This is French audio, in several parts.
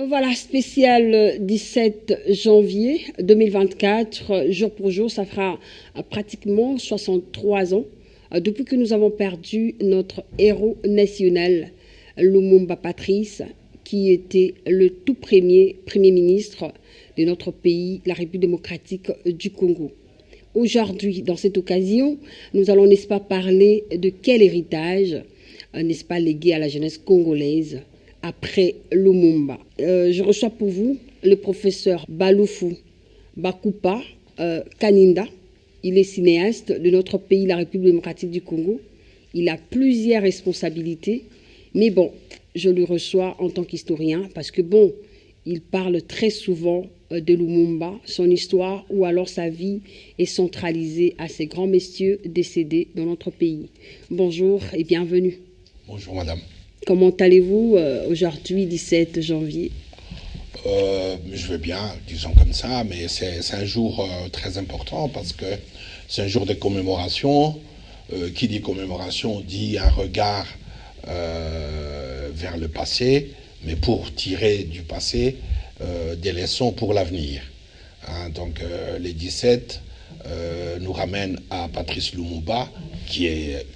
Voilà, spécial 17 janvier 2024, jour pour jour, ça fera pratiquement 63 ans depuis que nous avons perdu notre héros national, Lumumba Patrice, qui était le tout premier ministre de notre pays, la République démocratique du Congo. Aujourd'hui, dans cette occasion, nous allons, n'est-ce pas, parler de quel héritage, n'est-ce pas, légué à la jeunesse congolaise après Lumumba. Je reçois pour vous le professeur Baloufou Bakupa Kaninda. Il est cinéaste de notre pays, la République démocratique du Congo. Il a plusieurs responsabilités, mais bon, je le reçois en tant qu'historien parce que bon, il parle très souvent de Lumumba, son histoire ou alors sa vie est centralisée à ces grands messieurs décédés dans notre pays. Bonjour et bienvenue. Bonjour madame. Comment allez-vous aujourd'hui, 17 janvier? Je vais bien, disons comme ça, mais c'est un jour très important parce que c'est un jour de commémoration. Qui dit commémoration dit un regard vers le passé, mais pour tirer du passé des leçons pour l'avenir. Hein, donc les 17 nous ramènent à Patrice Lumumba, qui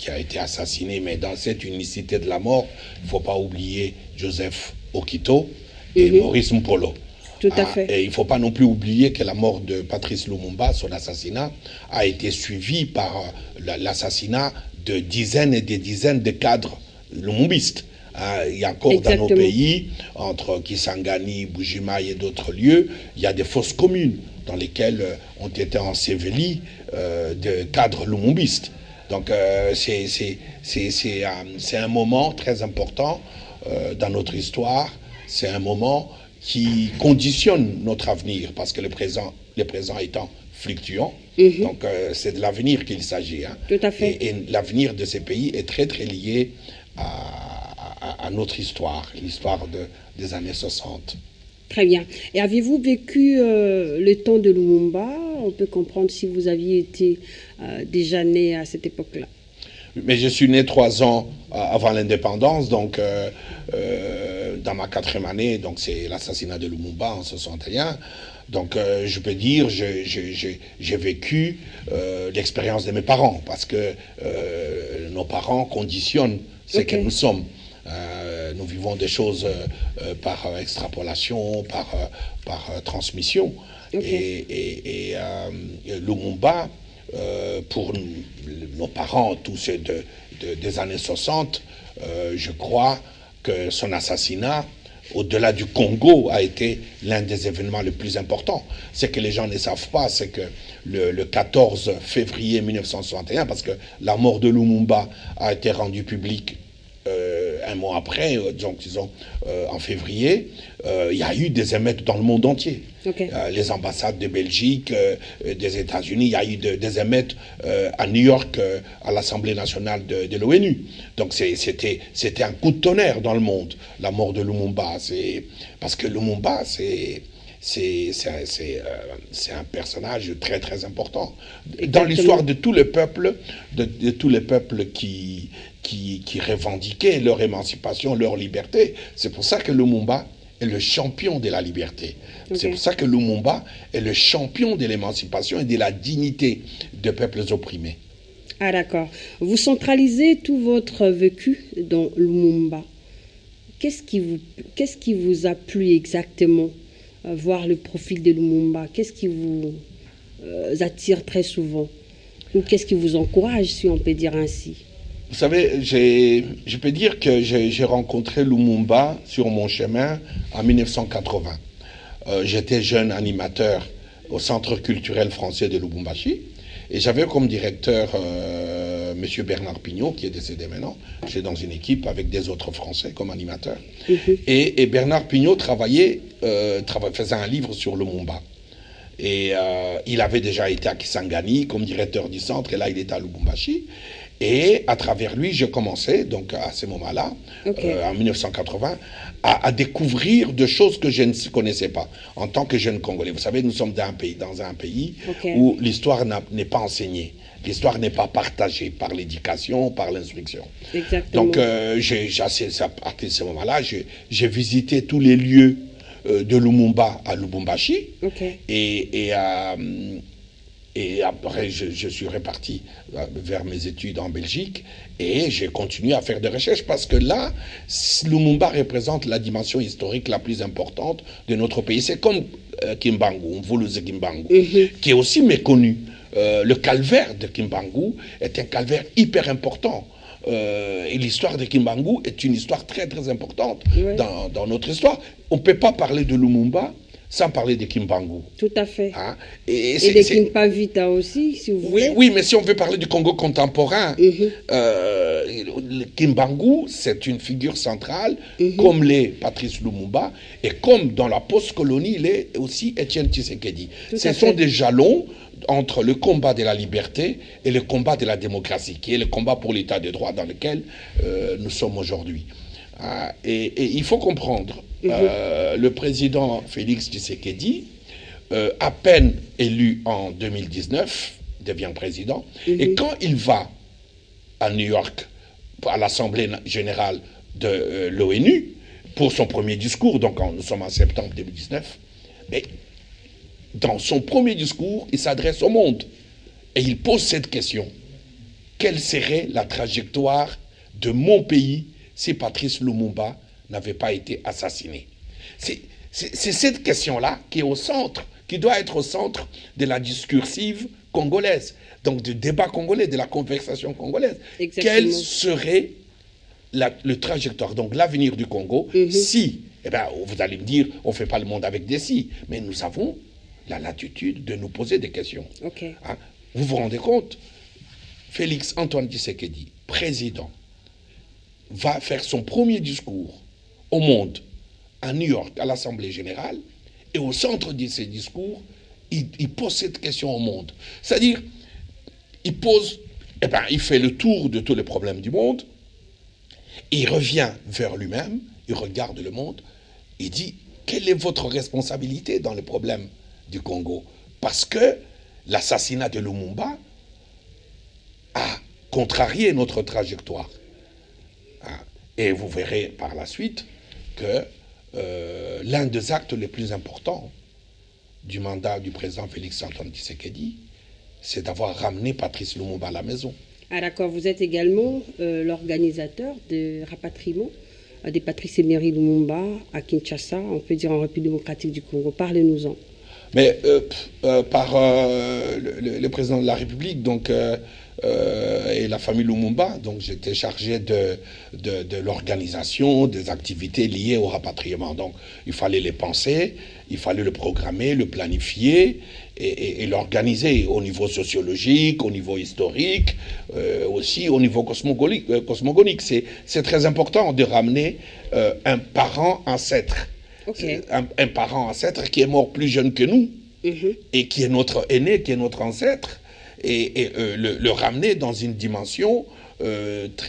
a été assassiné, mais dans cette unicité de la mort, il ne faut pas oublier Joseph Okito et Maurice Mpolo. Tout à fait. Et il ne faut pas non plus oublier que la mort de Patrice Lumumba, son assassinat, a été suivi par l'assassinat de dizaines et des dizaines de cadres lumumbistes. Il y a encore dans nos pays, entre Kisangani, Bujimaï et d'autres lieux, il y a des fosses communes dans lesquelles ont été ensevelis de cadres lumumbistes. Donc c'est un moment très important dans notre histoire. C'est un moment qui conditionne notre avenir parce que le présent étant fluctuant. Donc c'est de l'avenir qu'il s'agit. Hein. Tout à fait. Et l'avenir de ces pays est très très lié à notre histoire, l'histoire des années 60. Très bien. Et avez-vous vécu le temps de Lumumba? On peut comprendre si vous aviez été déjà né à cette époque-là. Mais je suis né 3 ans avant l'indépendance, donc dans ma 4e année, donc c'est l'assassinat de Lumumba en 61. Donc je peux dire, j'ai vécu l'expérience de mes parents, parce que nos parents conditionnent ce que nous sommes. Nous vivons des choses par extrapolation, par transmission. Et Lumumba, pour nos parents, tous ceux des années 60, je crois que son assassinat, au-delà du Congo, a été l'un des événements les plus importants. Ce que les gens ne savent pas, c'est que le 14 février 1961, parce que la mort de Lumumba a été rendue publique un mois après, disons en février, il y a eu des émeutes dans le monde entier. Les ambassades de Belgique, des États-Unis, il y a eu des émeutes à New York, à l'Assemblée nationale de l'ONU. Donc c'était un coup de tonnerre dans le monde, la mort de Lumumba. Parce que Lumumba, c'est un personnage très très important dans l'histoire de tous les peuples, de tous les peuples qui revendiquaient leur émancipation, leur liberté. C'est pour ça que Lumumba est le champion de la liberté. C'est pour ça que Lumumba est le champion de l'émancipation et de la dignité des peuples opprimés. Ah d'accord. Vous centralisez tout votre vécu dans Lumumba. Qu'est-ce qui vous a plu exactement? Voir le profil de Lumumba, qu'est-ce qui vous attire très souvent? Ou qu'est-ce qui vous encourage, si on peut dire ainsi? Vous savez, je peux dire que j'ai rencontré Lumumba sur mon chemin en 1980. J'étais jeune animateur au Centre culturel français de Lubumbashi et j'avais comme directeur Monsieur Bernard Pignot, qui est décédé maintenant. J'étais dans une équipe avec des autres Français comme animateurs. Et Bernard Pignot faisait un livre sur Lumumba. Et il avait déjà été à Kisangani comme directeur du centre, et là il était à Lubumbashi. Et à travers lui, je commençais, donc à ce moment-là, en 1980, à découvrir des choses que je ne connaissais pas en tant que jeune Congolais. Vous savez, nous sommes dans un pays où l'histoire n'est pas enseignée. L'histoire n'est pas partagée par l'éducation, par l'instruction. Donc, à partir de ce moment-là, j'ai visité tous les lieux de Lumumba à Lubumbashi. Ok. Et après, je suis reparti vers mes études en Belgique et j'ai continué à faire des recherches parce que là, Lumumba représente la dimension historique la plus importante de notre pays. C'est comme Kimbangu, Mvuluze Kimbangu, qui est aussi méconnu. Le calvaire de Kimbangu est un calvaire hyper important. Et l'histoire de Kimbangu est une histoire très très importante dans notre histoire. On ne peut pas parler de Lumumba sans parler de Kimbangu. Tout à fait. Hein? Et de Kimpavita aussi, si vous voulez. Oui, mais si on veut parler du Congo contemporain, Kimbangu, c'est une figure centrale, comme l'est Patrice Lumumba, et comme dans la post-colonie, il est aussi Étienne Tshisekedi. Ce sont des jalons entre le combat de la liberté et le combat de la démocratie, qui est le combat pour l'état de droit dans lequel nous sommes aujourd'hui. Et il faut comprendre, le président Félix Tshisekedi, à peine élu en 2019, devient président, et quand il va à New York, à l'Assemblée générale de l'ONU, pour son premier discours, donc nous sommes en septembre 2019, mais dans son premier discours, il s'adresse au monde, et il pose cette question: quelle serait la trajectoire de mon pays si Patrice Lumumba n'avait pas été assassiné? C'est cette question-là qui est au centre, qui doit être au centre de la discursive congolaise, donc du débat congolais, de la conversation congolaise. Exactement. Quelle serait le trajectoire, donc l'avenir du Congo, si, eh bien, vous allez me dire, on ne fait pas le monde avec des si, mais nous avons la latitude de nous poser des questions. Hein? Vous vous rendez compte? Félix Antoine Tshisekedi, président, va faire son premier discours au monde, à New York, à l'Assemblée générale, et au centre de ses discours, il pose cette question au monde. C'est-à-dire, il fait le tour de tous les problèmes du monde, et il revient vers lui-même, il regarde le monde, il dit: quelle est votre responsabilité dans les problèmes du Congo? Parce que l'assassinat de Lumumba a contrarié notre trajectoire. Et vous verrez par la suite que l'un des actes les plus importants du mandat du président Félix Antoine Tshisekedi, c'est d'avoir ramené Patrice Lumumba à la maison. Ah d'accord, vous êtes également l'organisateur de rapatriement des Patrice Emery Lumumba à Kinshasa, on peut dire en République démocratique du Congo. Parlez-nous-en. Mais par le président de la République, donc, et la famille Lumumba, donc j'étais chargé de l'organisation des activités liées au rapatriement. Donc il fallait les penser, il fallait le programmer, le planifier et l'organiser au niveau sociologique, au niveau historique, aussi au niveau cosmogonique. C'est très important de ramener un parent ancêtre. Un parent ancêtre qui est mort plus jeune que nous et qui est notre aîné, qui est notre ancêtre, et le ramener dans une dimension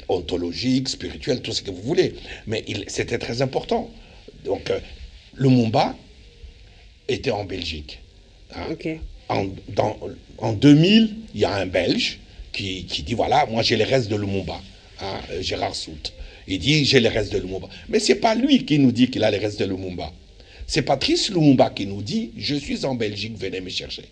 ontologique, spirituelle, tout ce que vous voulez. Mais c'était très important. Donc, Lumumba était en Belgique. Hein. En 2000, il y a un Belge qui dit: voilà, moi j'ai les restes de Lumumba, hein, Gérard Soult. Il dit: j'ai les restes de Lumumba. Mais ce n'est pas lui qui nous dit qu'il a les restes de Lumumba. C'est Patrice Lumumba qui nous dit: je suis en Belgique, venez me chercher.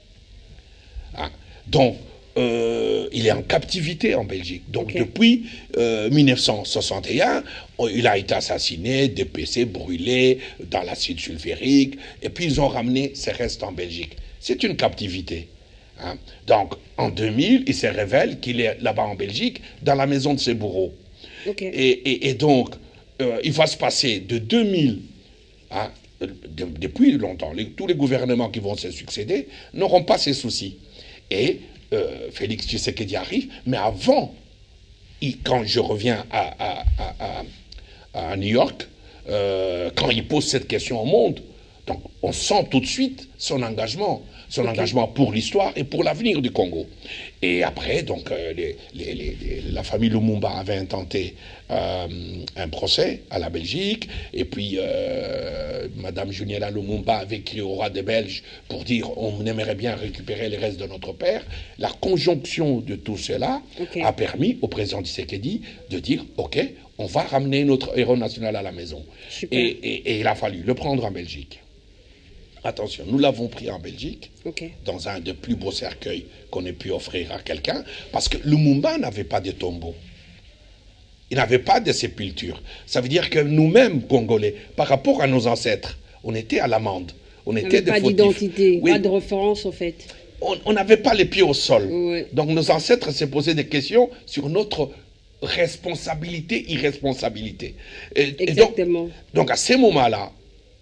Hein? Donc, il est en captivité en Belgique. Donc, depuis 1961, il a été assassiné, dépecé, brûlé dans l'acide sulfurique. Et puis, ils ont ramené ses restes en Belgique. C'est une captivité. Hein? Donc, en 2000, il se révèle qu'il est là-bas en Belgique, dans la maison de ses bourreaux. Et donc, il va se passer de 2000, hein, depuis longtemps, tous les gouvernements qui vont se succéder n'auront pas ces soucis. Et Félix Tshisekedi arrive, mais avant, quand je reviens à New York, quand il pose cette question au monde, donc on sent tout de suite son engagement pour l'histoire et pour l'avenir du Congo. Et après, donc, la famille Lumumba avait intenté un procès à la Belgique, et puis Madame Juniela Lumumba avait écrit au roi des Belges pour dire: on aimerait bien récupérer les restes de notre père. La conjonction de tout cela a permis au président Tshisekedi de dire: ok, on va ramener notre héros national à la maison. Et il a fallu le prendre en Belgique. Attention, nous l'avons pris en Belgique, Ok. dans un des plus beaux cercueils qu'on ait pu offrir à quelqu'un, parce que Lumumba n'avait pas de tombeau. Il n'avait pas de sépulture. Ça veut dire que nous-mêmes, Congolais, par rapport à nos ancêtres, on était à l'amende. On était des Pas fautifs. d'identité, Oui. pas de référence en fait. On n'avait pas les pieds au sol. Ouais. Donc nos ancêtres se posaient des questions sur notre responsabilité, irresponsabilité. Exactement. Donc à ces moments-là,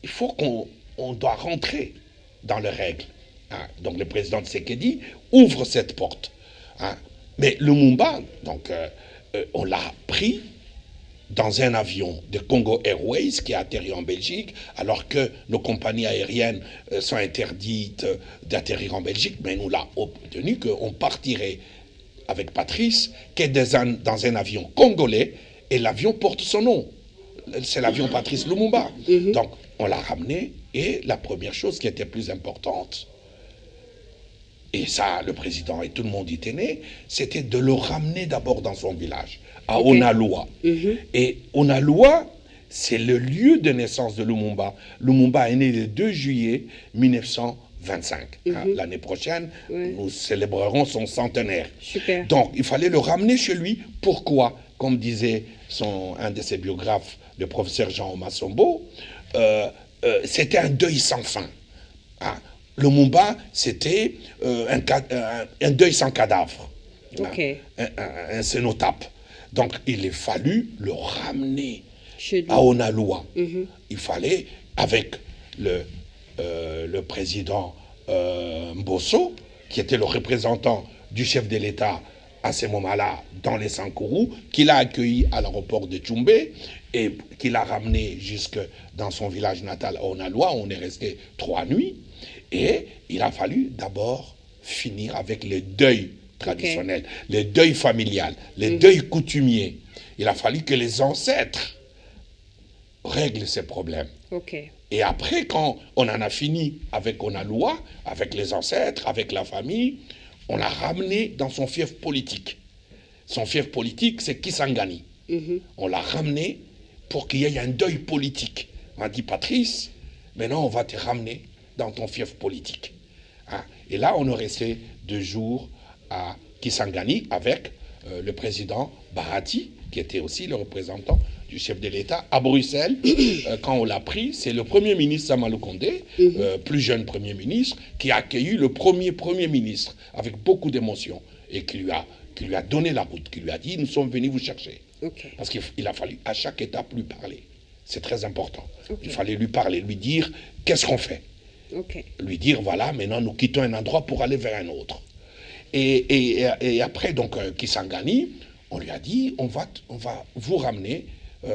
il faut qu'on doit rentrer dans les règles. Hein. Donc le président Tshisekedi ouvre cette porte. Hein. Mais Lumumba, donc, on l'a pris dans un avion de Congo Airways qui a atterri en Belgique, alors que nos compagnies aériennes sont interdites d'atterrir en Belgique, mais nous l'a obtenu qu'on partirait avec Patrice que dans un avion congolais, et l'avion porte son nom. C'est l'avion Patrice Lumumba. Donc, on l'a ramené, et la première chose qui était plus importante, et ça, le président et tout le monde y tenait, c'était de le ramener d'abord dans son village, à Onaloa. Et Onaloa, c'est le lieu de naissance de Lumumba. Lumumba est né le 2 juillet 1925. Hein, l'année prochaine, nous célébrerons son centenaire. Super. Donc, il fallait le ramener chez lui. Pourquoi? Comme disait un de ses biographes, le professeur Jean Omasombo, c'était un deuil sans fin. Hein. Lumumba, c'était un deuil sans cadavre. Okay. Un cénotape. Donc, il a fallu le ramener à Onaloa. Il fallait, avec le président Mbosso, qui était le représentant du chef de l'État à ce moment-là dans les Sankourou, qui l'a accueilli à l'aéroport de Tchoumbé et qui l'a ramené jusque dans son village natal à Onaloa. On est resté 3 nuits. Et il a fallu d'abord finir avec le deuil traditionnel, le deuil familial, le deuil coutumier. Il a fallu que les ancêtres règlent ces problèmes. Et après, quand on en a fini avec Onaloa, avec les ancêtres, avec la famille, on l'a ramené dans son fief politique. Son fief politique, c'est Kisangani. On l'a ramené pour qu'il y ait un deuil politique. On a dit, Patrice, maintenant on va te ramener dans ton fief politique. Hein? Et là, on est resté 2 jours à Kisangani avec le président Bahati, qui était aussi le représentant du chef de l'État, à Bruxelles. Quand on l'a pris, c'est le Premier ministre Sama Lukonde, plus jeune Premier ministre, qui a accueilli le Premier ministre avec beaucoup d'émotion et qui lui a donné la route, qui lui a dit, nous sommes venus vous chercher. Parce qu'il a fallu à chaque étape lui parler. C'est très important. Il fallait lui parler, lui dire, qu'est-ce qu'on fait? Lui dire, voilà, maintenant nous quittons un endroit pour aller vers un autre. Et après, donc, Kisangani, on lui a dit, on va vous ramener,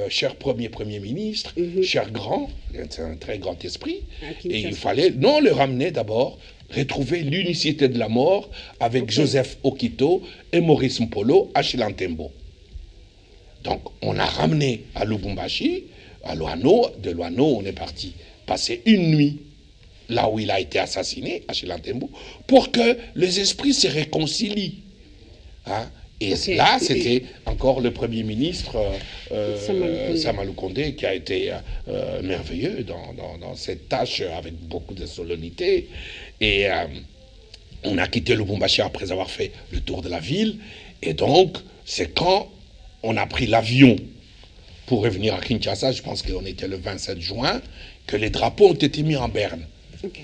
cher Premier ministre, cher grand, c'est un très grand esprit, et il fallait, non, le ramener d'abord, retrouver l'unicité de la mort avec Joseph Okito et Maurice Mpolo à Chilantembo. Donc, on a ramené à Lubumbashi, à Loano, de Loano, on est parti passer une nuit là où il a été assassiné, à Chilantembo, pour que les esprits se réconcilient. Hein? Et là, c'était encore le Premier ministre Sama Lukonde qui a été merveilleux dans cette tâche avec beaucoup de solennité. Et on a quitté Lubumbashi après avoir fait le tour de la ville. Et donc, c'est quand on a pris l'avion pour revenir à Kinshasa, je pense qu'on était le 27 juin, que les drapeaux ont été mis en berne.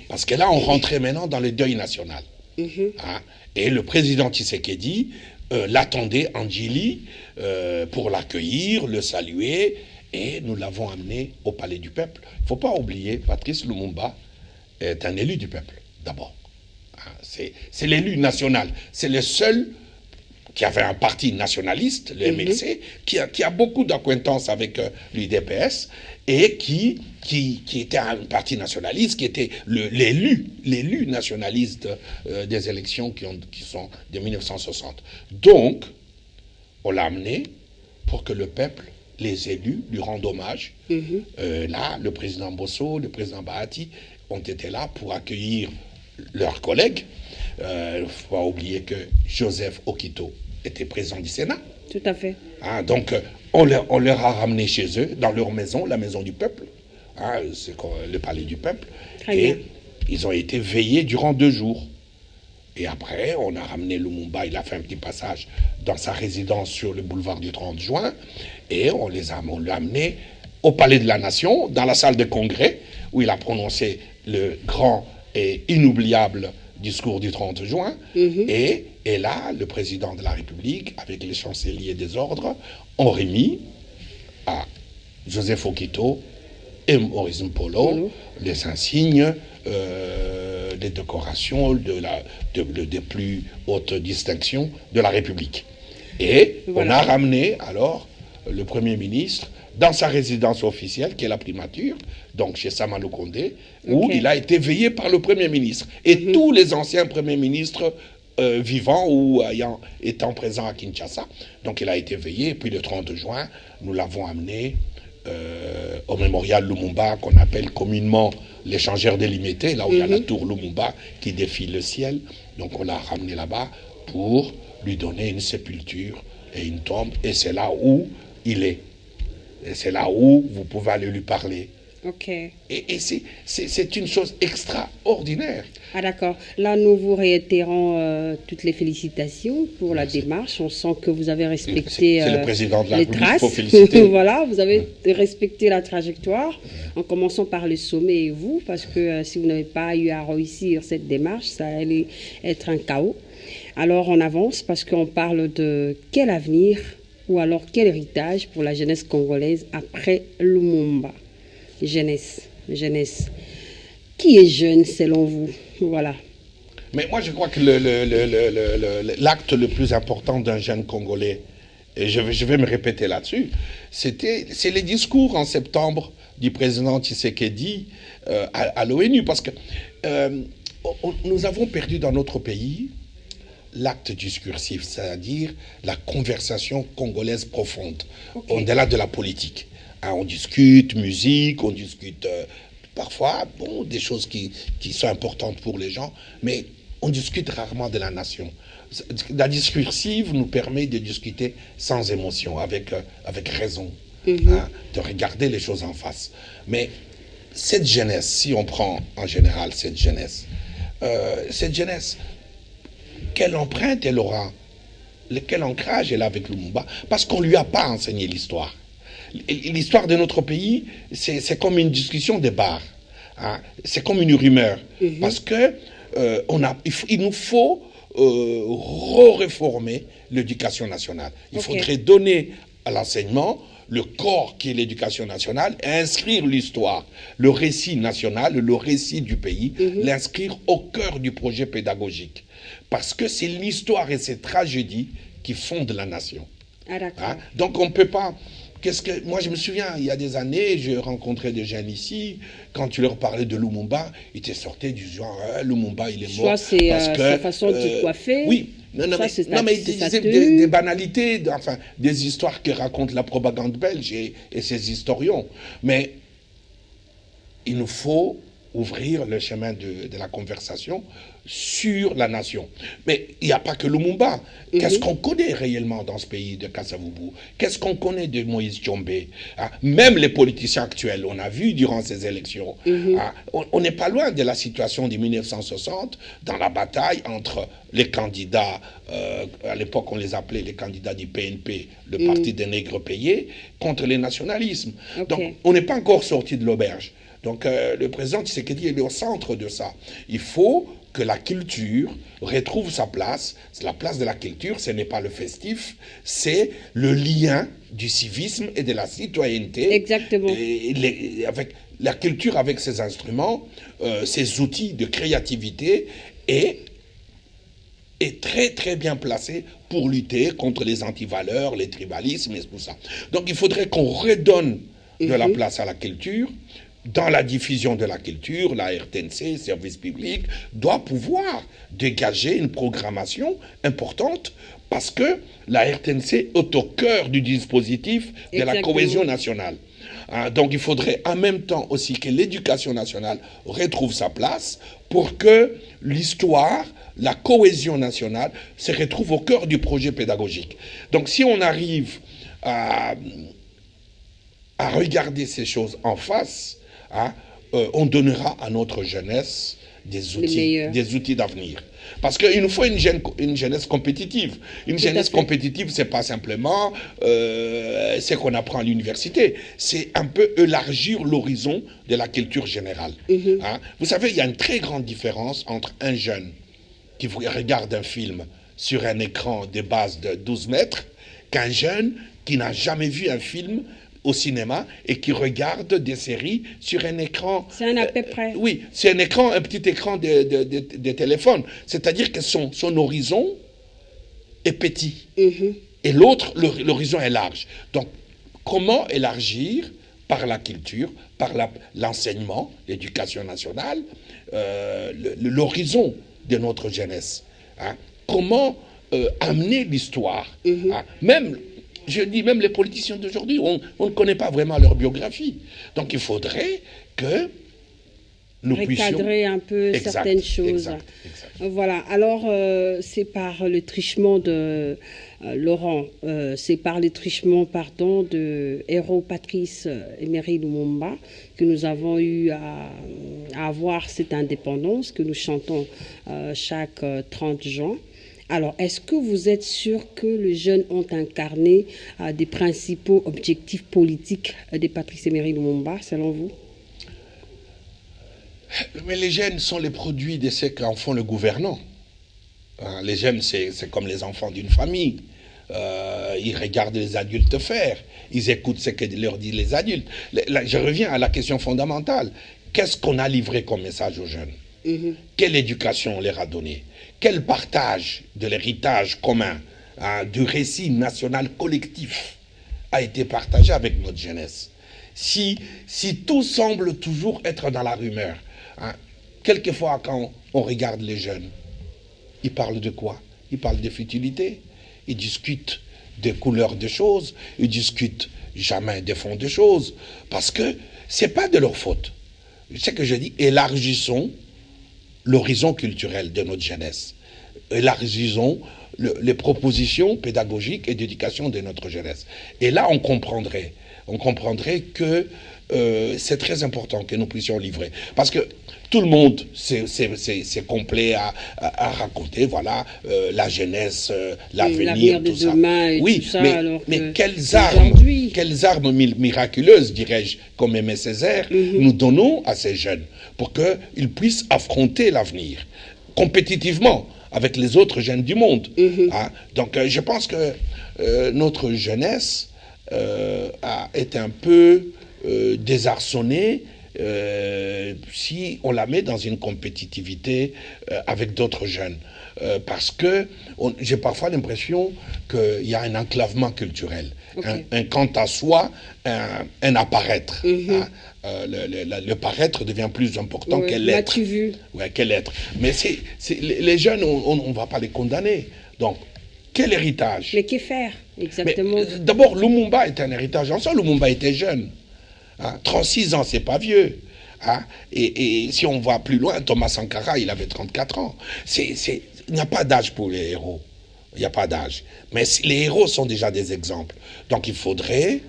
Parce que là, on rentrait maintenant dans le deuil national. Hein? Et le président Tshisekedi l'attendait en Djili pour l'accueillir, le saluer, et nous l'avons amené au Palais du Peuple. Il ne faut pas oublier, Patrice Lumumba est un élu du peuple, d'abord. Hein? C'est l'élu national. C'est le seul qui avait un parti nationaliste, le MLC, qui a beaucoup d'acquaintances avec l'UDPS, et qui était un parti nationaliste, qui était l'élu nationaliste des élections qui sont de 1960. Donc, on l'a amené pour que le peuple, les élus, lui rendent hommage. Là, le président Bosso, le président Bahati ont été là pour accueillir leurs collègues. Il ne faut pas oublier que Joseph Okito était président du Sénat. Tout à fait. Hein, donc, on leur a ramené chez eux, dans leur maison, la maison du peuple. Hein, c'est le palais du peuple. Très bien. ils ont été veillés durant 2 jours. Et après, on a ramené Lumumba, il a fait un petit passage dans sa résidence sur le boulevard du 30 juin, et on l'a amené au Palais de la Nation, dans la salle de congrès, où il a prononcé le grand et inoubliable discours du 30 juin. Et là, le président de la République, avec les chanceliers des ordres, ont remis à Joseph Okito et Maurice Mpolo les insignes, des décorations des plus hautes distinctions de la République. Et on a ramené alors le Premier ministre dans sa résidence officielle, qui est la primature, donc chez Samalou Kondé, où il a été veillé par le Premier ministre. Et tous les anciens Premiers ministres vivants ou étant présents à Kinshasa. Donc il a été veillé, et puis le 30 juin, nous l'avons amené au mémorial Lumumba, qu'on appelle communément l'échangeur délimité, là où il y a la tour Lumumba qui défie le ciel. Donc on l'a ramené là-bas pour lui donner une sépulture et une tombe, et c'est là où il est. Et c'est là où vous pouvez aller lui parler. Ok. Et c'est une chose extraordinaire. Ah d'accord. Là, nous vous réitérons toutes les félicitations pour la démarche. On sent que vous avez respecté c'est le président de la les République, traces. il faut féliciter. Voilà, vous avez respecté la trajectoire, en commençant par le sommet et vous, parce que si vous n'avez pas eu à réussir cette démarche, ça allait être un chaos. Alors on avance, parce qu'on parle de quel avenir ou alors quel héritage pour la jeunesse congolaise après Lumumba. Jeunesse. Qui est jeune selon vous? Voilà. Mais moi, je crois que l'acte le plus important d'un jeune Congolais, et je vais me répéter là-dessus, c'est les discours en septembre du président Tshisekedi à l'ONU. Parce que nous avons perdu dans notre pays l'acte discursif, c'est-à-dire la conversation congolaise profonde, au-delà de la politique. Hein, on discute musique, on discute parfois des choses qui sont importantes pour les gens, mais on discute rarement de la nation. La discursive nous permet de discuter sans émotion, avec raison, hein, de regarder les choses en face. Mais cette jeunesse, si on prend en général cette jeunesse, quelle empreinte elle aura, quel ancrage elle a avec Lumumba? Parce qu'on ne lui a pas enseigné l'histoire. L'histoire de notre pays, c'est comme une discussion de bar. Hein? C'est comme une rumeur. Parce que il nous faut réformer l'éducation nationale. Il faudrait donner à l'enseignement le corps qui est l'éducation nationale, et inscrire l'histoire, le récit national, le récit du pays, l'inscrire au cœur du projet pédagogique. Parce que c'est l'histoire et ces tragédies qui fondent la nation. Ah, d'accord. Hein? Donc on ne peut pas... Moi, je me souviens, il y a des années, je rencontrais des jeunes ici, quand tu leur parlais de Lumumba, ils te sortaient du genre, Lumumba, il est mort. Soit c'est sa façon de se coiffer. Oui, mais ils disaient des banalités, enfin, des histoires que raconte la propagande belge et ses historiens. Mais il nous faut ouvrir le chemin de la conversation sur la nation. Mais il n'y a pas que Lumumba. Qu'est-ce qu'on connaît réellement dans ce pays de Kasavubu? Qu'est-ce qu'on connaît de Moïse Tshombe? Hein? Même les politiciens actuels, on a vu durant ces élections, hein, on n'est pas loin de la situation de 1960, dans la bataille entre les candidats, à l'époque on les appelait les candidats du PNP, le Parti des nègres payés, contre les nationalismes. Donc on n'est pas encore sorti de l'auberge. Donc le président Tshisekedi est au centre de ça. Il faut que la culture retrouve sa place. La place de la culture, ce n'est pas le festif, c'est le lien du civisme et de la citoyenneté. Exactement. Avec la culture, avec ses instruments, ses outils de créativité, est très très bien placé pour lutter contre les antivaleurs, les tribalismes et tout ça. Donc il faudrait qu'on redonne de la place à la culture. Dans la diffusion de la culture, la RTNC, service public, doit pouvoir dégager une programmation importante parce que la RTNC est au cœur du dispositif de la cohésion nationale. Hein, donc il faudrait en même temps aussi que l'éducation nationale retrouve sa place pour que l'histoire, la cohésion nationale se retrouve au cœur du projet pédagogique. Donc si on arrive à regarder ces choses en face, hein, on donnera à notre jeunesse des outils d'avenir. Parce qu'il nous faut une jeunesse compétitive. Une jeunesse compétitive, c'est pas simplement ce qu'on apprend à l'université. C'est un peu élargir l'horizon de la culture générale. Hein? Vous savez, il y a une très grande différence entre un jeune qui regarde un film sur un écran de base de 12 mètres qu'un jeune qui n'a jamais vu un film au cinéma et qui regarde des séries sur un écran. C'est à peu près. Oui, c'est un petit écran de téléphone. C'est-à-dire que son horizon est petit. Et l'autre, l'horizon est large. Donc, comment élargir par la culture, par l'enseignement, l'éducation nationale, l'horizon de notre jeunesse, hein? Comment amener l'histoire, hein? Je dis même les politiciens d'aujourd'hui, on ne connaît pas vraiment leur biographie. Donc il faudrait que nous puissions recadrer un peu certaines choses. Exact. Voilà, alors c'est par le truchement de Laurent, c'est par le truchement, pardon, de héros Patrice Emery Lumumba que nous avons eu à avoir cette indépendance que nous chantons chaque 30 juin. Alors, est-ce que vous êtes sûr que les jeunes ont incarné des principaux objectifs politiques de Patrice Emery Lumumba, selon vous? Mais les jeunes sont les produits de ce qu'en font les gouvernants. Les jeunes, c'est comme les enfants d'une famille. Ils regardent les adultes faire. Ils écoutent ce que leur disent les adultes. Je reviens à la question fondamentale. Qu'est-ce qu'on a livré comme message aux jeunes? Quelle éducation on leur a donnée? Quel partage de l'héritage commun, hein, du récit national collectif a été partagé avec notre jeunesse? Si tout semble toujours être dans la rumeur, hein, quelquefois quand on regarde les jeunes, ils parlent de quoi? Ils parlent de futilité, ils discutent des couleurs des choses, ils discutent jamais des fonds des choses, parce que c'est pas de leur faute. C'est que je dis, élargissons l'horizon culturel de notre jeunesse. Élargissons les propositions pédagogiques et d'éducation de notre jeunesse. Et là, on comprendrait que c'est très important que nous puissions livrer. Parce que tout le monde, c'est complet à raconter, voilà, la jeunesse, l'avenir, tout ça. Oui, tout ça, mais quelles armes miraculeuses, dirais-je, comme aimait Césaire, nous donnons à ces jeunes pour qu'ils puissent affronter l'avenir compétitivement avec les autres jeunes du monde. Hein? Donc, je pense que notre jeunesse a été un peu désarçonnée si on la met dans une compétitivité avec d'autres jeunes. Parce que j'ai parfois l'impression qu'il y a un enclavement culturel, un quant à soi, un apparaître. Hein? Le paraître devient plus important que l'être. Qu'est l'être. Mais les jeunes, on ne va pas les condamner. Donc, quel héritage? Mais que faire exactement? D'abord, Lumumba est un héritage. En soi, Lumumba était jeune. Hein? 36 ans, c'est pas vieux. Hein? Et si on va plus loin, Thomas Sankara, il avait 34 ans. Il n'y a pas d'âge pour les héros. Il n'y a pas d'âge. Mais les héros sont déjà des exemples. Donc il faudrait,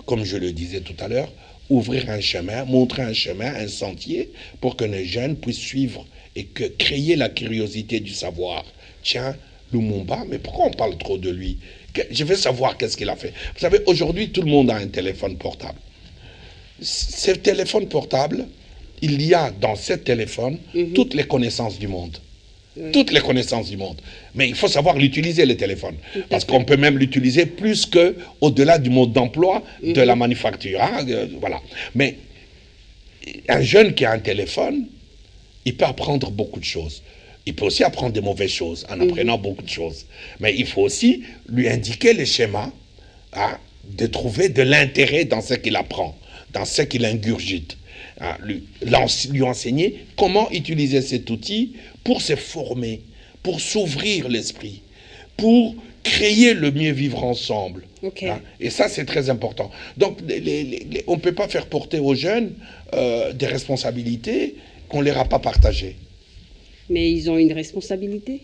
comme je le disais tout à l'heure, ouvrir un chemin, montrer un chemin, un sentier, pour que les jeunes puissent suivre et créer la curiosité du savoir. Tiens, Lumumba, mais pourquoi on parle trop de lui? Je veux savoir qu'est-ce qu'il a fait. Vous savez, aujourd'hui, tout le monde a un téléphone portable. Ce téléphone portable, il y a dans ce téléphone toutes les connaissances du monde. Toutes les connaissances du monde. Mais il faut savoir l'utiliser, le téléphone. Parce qu'on peut même l'utiliser plus qu'au-delà du mode d'emploi de la manufacture. Hein, voilà. Mais un jeune qui a un téléphone, il peut apprendre beaucoup de choses. Il peut aussi apprendre des mauvaises choses en apprenant beaucoup de choses. Mais il faut aussi lui indiquer les schémas, hein, de trouver de l'intérêt dans ce qu'il apprend, dans ce qu'il ingurgite. Hein, lui enseigner comment utiliser cet outil pour se former, pour s'ouvrir l'esprit, pour créer le mieux vivre ensemble. Hein, et ça, c'est très important. Donc, on ne peut pas faire porter aux jeunes des responsabilités qu'on ne leur a pas partagées. Mais ils ont une responsabilité.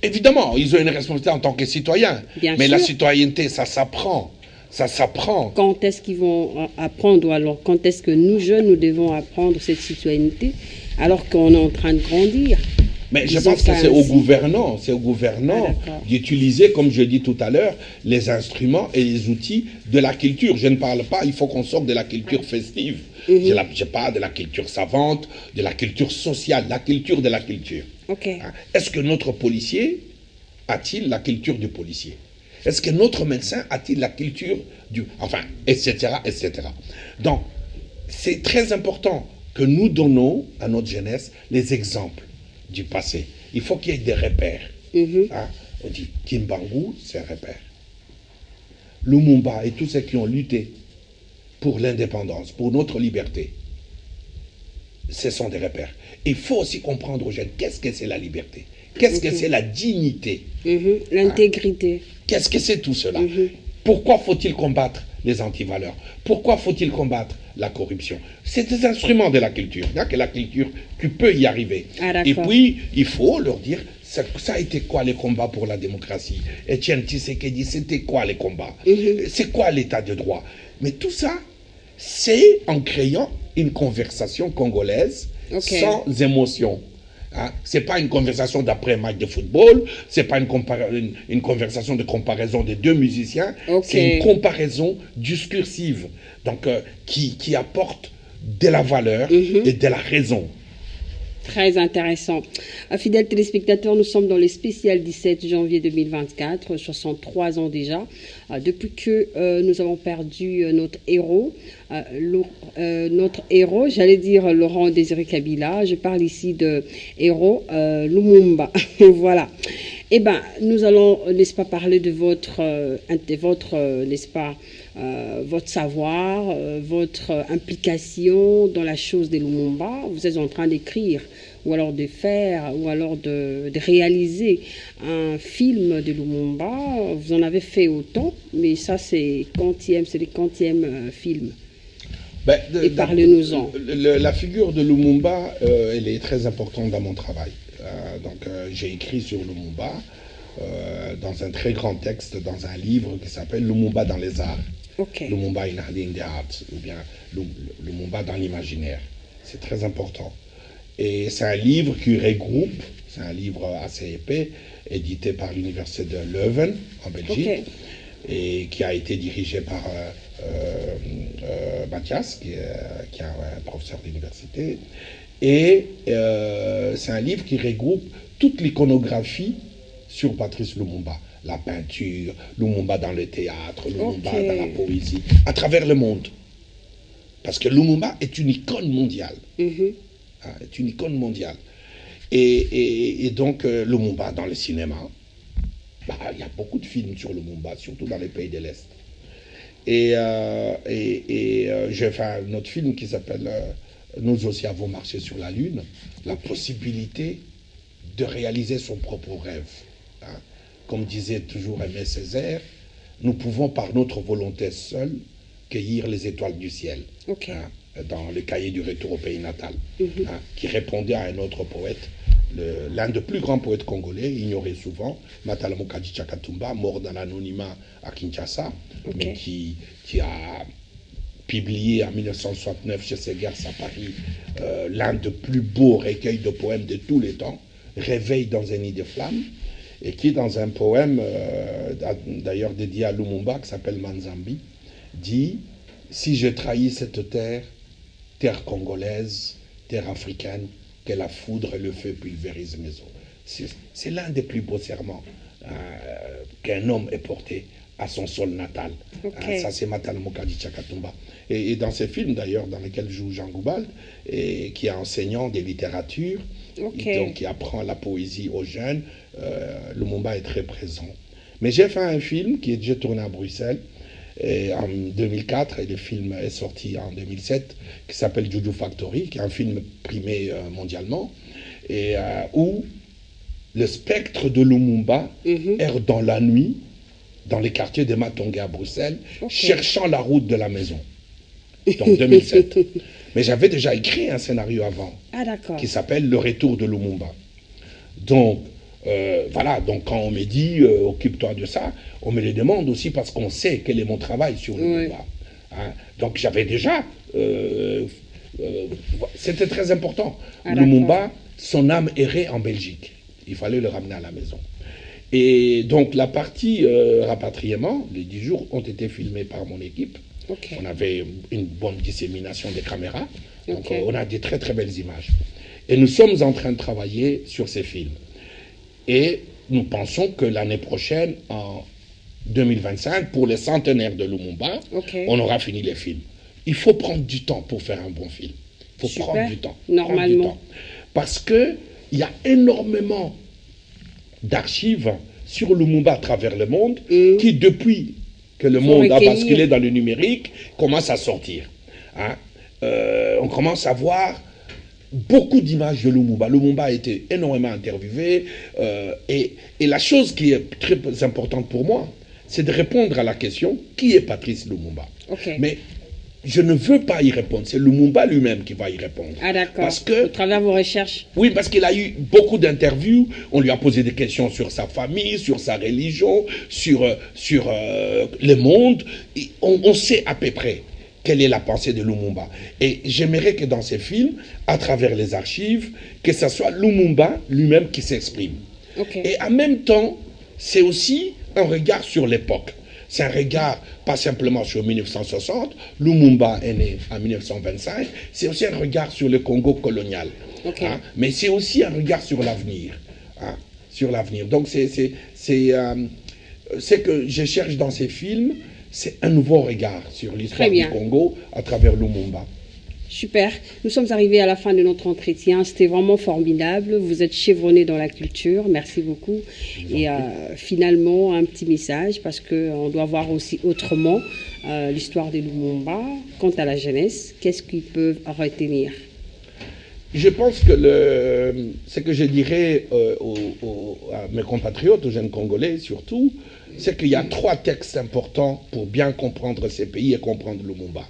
Évidemment, ils ont une responsabilité en tant que citoyens. Bien mais sûr. La citoyenneté, ça s'apprend. Ça s'apprend. Quand est-ce qu'ils vont apprendre, ou alors quand est-ce que nous, jeunes, nous devons apprendre cette citoyenneté, alors qu'on est en train de grandir? Mais je pense que c'est aux gouvernants, d'utiliser, comme je dis tout à l'heure, les instruments et les outils de la culture. Je ne parle pas, il faut qu'on sorte de la culture festive. Je parle de la culture savante, de la culture sociale, la culture de la culture. Est-ce que notre policier a-t-il la culture du policier? Est-ce que notre médecin a-t-il la culture du... Enfin, etc., etc. Donc, c'est très important que nous donnons à notre jeunesse les exemples du passé. Il faut qu'il y ait des repères. On dit Kimbangu, c'est un repère. Lumumba et tous ceux qui ont lutté pour l'indépendance, pour notre liberté, ce sont des repères. Il faut aussi comprendre aux jeunes qu'est-ce que c'est la liberté, qu'est-ce que c'est la dignité, l'intégrité. Qu'est-ce que c'est tout cela? Pourquoi faut-il combattre les antivaleurs? Pourquoi faut-il combattre la corruption? C'est des instruments de la culture. Il n'y a que la culture qui peut y arriver. Et puis, il faut leur dire, ça a été quoi les combats pour la démocratie? Etienne Tshisekedi, c'était quoi les combats? C'est quoi l'état de droit? Mais tout ça, c'est en créant une conversation congolaise sans émotion. Ce n'est pas une conversation d'après un match de football, ce n'est pas une conversation de comparaison de deux musiciens, c'est une comparaison discursive, donc qui apporte de la valeur et de la raison. Très intéressant. Fidèles téléspectateurs, nous sommes dans le spécial 17 janvier 2024, 63 ans déjà, depuis que nous avons perdu notre héros, j'allais dire Laurent Désiré Kabila. Je parle ici de héros Lumumba. Voilà. Eh bien, nous allons, n'est-ce pas, parler de votre n'est-ce pas, votre savoir, votre implication dans la chose de Lumumba. Vous êtes en train d'écrire, ou alors de faire, ou alors de réaliser un film de Lumumba. Vous en avez fait autant, mais ça c'est le quantième film. Et parlez-nous-en. La figure de Lumumba, elle est très importante dans mon travail. J'ai écrit sur Lumumba dans un très grand texte, dans un livre qui s'appelle Lumumba dans les arts. Lumumba in the Arts, ou bien Lumumba dans l'imaginaire. C'est très important. Et c'est un livre qui regroupe, c'est un livre assez épais, édité par l'université de Leuven, en Belgique, et qui a été dirigé par Mathias, qui est un professeur d'université. Et c'est un livre qui regroupe toute l'iconographie sur Patrice Lumumba. La peinture, Lumumba dans le théâtre, Lumumba dans la poésie, à travers le monde. Parce que Lumumba est une icône mondiale. Est une icône mondiale. Et donc, Lumumba dans le cinéma, il y a beaucoup de films sur Lumumba, surtout dans les pays de l'Est. Et j'ai fait un autre film qui s'appelle Nous aussi avons marché sur la Lune, la possibilité de réaliser son propre rêve. Comme disait toujours Aimé Césaire, nous pouvons par notre volonté seule cueillir les étoiles du ciel. Dans le cahier du retour au pays natal, qui répondait à un autre poète, l'un des plus grands poètes congolais, ignoré souvent, Matala Mukadi Chakatumba, mort dans l'anonymat à Kinshasa, mais qui a publié en 1969 chez Segers à Paris l'un des plus beaux recueils de poèmes de tous les temps, Réveil dans un nid de flammes, et qui, dans un poème, d'ailleurs dédié à Lumumba, qui s'appelle Manzambi, dit « Si je trahis cette terre, terre congolaise, terre africaine, que la foudre et le feu pulvérisent mes os. » C'est l'un des plus beaux serments qu'un homme ait porté à son sol natal. Ça, c'est Matala Mukadi Chakatumba. Et dans ces films, d'ailleurs, dans lesquels joue Jean Goubald, et qui est enseignant des littératures, donc qui apprend la poésie aux jeunes, Lumumba est très présent. Mais j'ai fait un film qui est déjà tourné à Bruxelles, en 2004, et le film est sorti en 2007, qui s'appelle Juju Factory, qui est un film primé mondialement, et où le spectre de Lumumba erre dans la nuit, dans les quartiers de Matonge à Bruxelles, cherchant la route de la maison. Donc 2007. Mais j'avais déjà écrit un scénario avant, qui s'appelle Le Retour de Lumumba. Donc, Voilà, donc quand on me dit occupe-toi de ça, on me le demande aussi parce qu'on sait quel est mon travail sur le Lumumba. Hein. Donc j'avais déjà... c'était très important. Lumumba, son âme errait en Belgique. Il fallait le ramener à la maison. Et donc la partie rapatriement, les 10 jours ont été filmés par mon équipe. Okay. On avait une bonne dissémination des caméras. Donc on a des très très belles images. Et nous sommes en train de travailler sur ces films. Et nous pensons que l'année prochaine, en 2025, pour les centenaires de Lumumba, on aura fini les films. Il faut prendre du temps pour faire un bon film. Il faut prendre du temps. Normalement. Parce qu'il y a énormément d'archives sur Lumumba à travers le monde qui, depuis que le monde a basculé dans le numérique, commencent à sortir. Hein? On commence à voir beaucoup d'images de Lumumba. Lumumba a été énormément interviewé. Et la chose qui est très importante pour moi, c'est de répondre à la question qui est Patrice Lumumba. Mais je ne veux pas y répondre. C'est Lumumba lui-même qui va y répondre. Ah d'accord. Parce que, au travers de vos recherches. Oui, parce qu'il a eu beaucoup d'interviews. On lui a posé des questions sur sa famille, sur sa religion, sur le monde. Et on sait à peu près quelle est la pensée de Lumumba. Et j'aimerais que dans ces films, à travers les archives, que ce soit Lumumba lui-même qui s'exprime. Et en même temps, c'est aussi un regard sur l'époque. C'est un regard, pas simplement sur 1960, Lumumba est né en 1925, c'est aussi un regard sur le Congo colonial. Hein, mais c'est aussi un regard sur l'avenir. Hein, sur l'avenir. Donc c'est que je cherche dans ces films, c'est un nouveau regard sur l'histoire du Congo à travers Lumumba. Super. Nous sommes arrivés à la fin de notre entretien. C'était vraiment formidable. Vous êtes chevronné dans la culture. Merci beaucoup. Et finalement, un petit message, parce qu'on doit voir aussi autrement l'histoire de Lumumba. Quant à la jeunesse, qu'est-ce qu'ils peuvent retenir? Je pense que ce que je dirais à mes compatriotes, aux jeunes Congolais surtout, c'est qu'il y a 3 textes importants pour bien comprendre ces pays et comprendre Lumumba.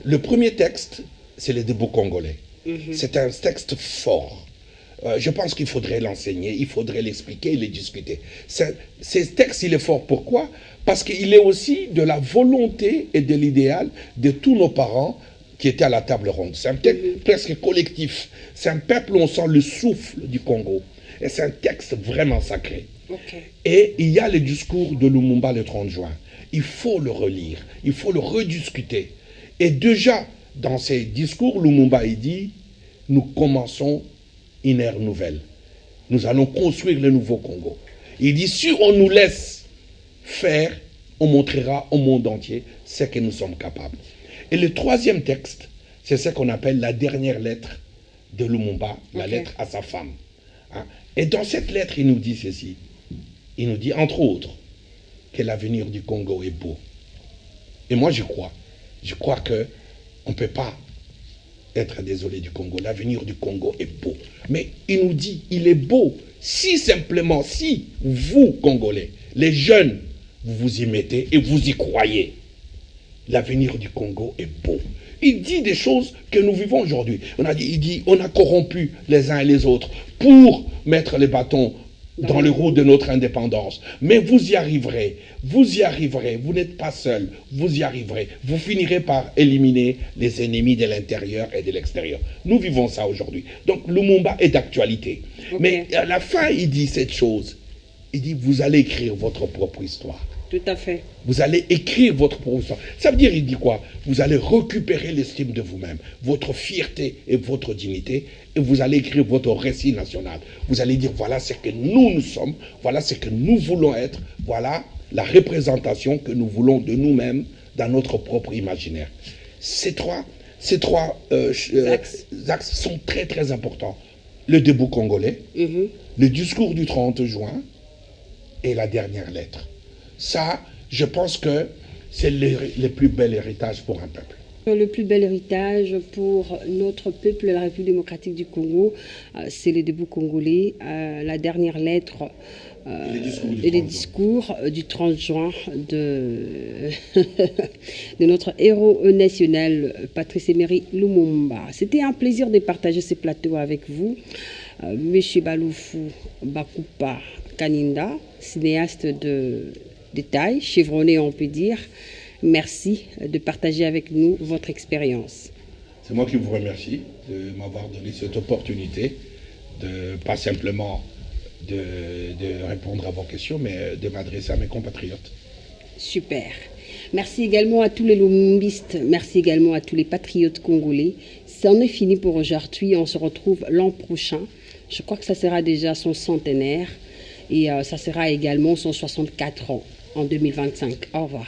Le premier texte, c'est le debout congolais. C'est un texte fort. Je pense qu'il faudrait l'enseigner, il faudrait l'expliquer et le discuter. Ce texte, il est fort. Pourquoi? Parce qu'il est aussi de la volonté et de l'idéal de tous nos parents qui étaient à la table ronde. C'est un texte presque collectif. C'est un peuple où on sent le souffle du Congo. Et c'est un texte vraiment sacré. Et il y a le discours de Lumumba le 30 juin. Il faut le relire, il faut le rediscuter. Et déjà, dans ses discours, Lumumba il dit, nous commençons une ère nouvelle. Nous allons construire le nouveau Congo. Il dit, si on nous laisse faire, on montrera au monde entier ce que nous sommes capables. Et le troisième texte, c'est ce qu'on appelle la dernière lettre de Lumumba, la lettre à sa femme. Hein? Et dans cette lettre, il nous dit ceci. Il nous dit, entre autres, que l'avenir du Congo est beau. Et moi, je crois. Je crois qu'on ne peut pas être désolé du Congo. L'avenir du Congo est beau. Mais il nous dit, il est beau si simplement, si vous, Congolais, les jeunes, vous vous y mettez et vous y croyez. L'avenir du Congo est beau. Il dit des choses que nous vivons aujourd'hui. Il dit, on a corrompu les uns et les autres pour mettre les bâtons dans les roues de notre indépendance. Mais vous y arriverez, vous y arriverez, vous n'êtes pas seul, vous y arriverez. Vous finirez par éliminer les ennemis de l'intérieur et de l'extérieur. Nous vivons ça aujourd'hui. Donc Lumumba est d'actualité. Mais à la fin, il dit cette chose. Il dit, vous allez écrire votre propre histoire. Tout à fait. Vous allez écrire votre propre histoire. Ça veut dire, il dit quoi? Vous allez récupérer l'estime de vous-même, votre fierté et votre dignité, et vous allez écrire votre récit national. Vous allez dire, voilà ce que nous sommes, voilà ce que nous voulons être, voilà la représentation que nous voulons de nous-mêmes dans notre propre imaginaire. Ces trois axes sont très très importants. Le debout congolais, le discours du 30 juin et la dernière lettre. Ça, je pense que c'est le plus bel héritage pour un peuple. Le plus bel héritage pour notre peuple, la République démocratique du Congo, c'est les debout congolais. La dernière lettre et les discours du 30 juin de, de notre héros national, Patrice Emery Lumumba. C'était un plaisir de partager ce plateau avec vous. Monsieur Baloufou Bakupa Kaninda, cinéaste de taille, chevronné on peut dire. Merci de partager avec nous votre expérience. C'est moi qui vous remercie de m'avoir donné cette opportunité de pas simplement de répondre à vos questions, mais de m'adresser à mes compatriotes. Super. Merci également à tous les lumumbistes, merci également à tous les patriotes congolais. C'en est fini pour aujourd'hui, on se retrouve l'an prochain. Je crois que ça sera déjà son centenaire et ça sera également son 64 ans en 2025. Au revoir.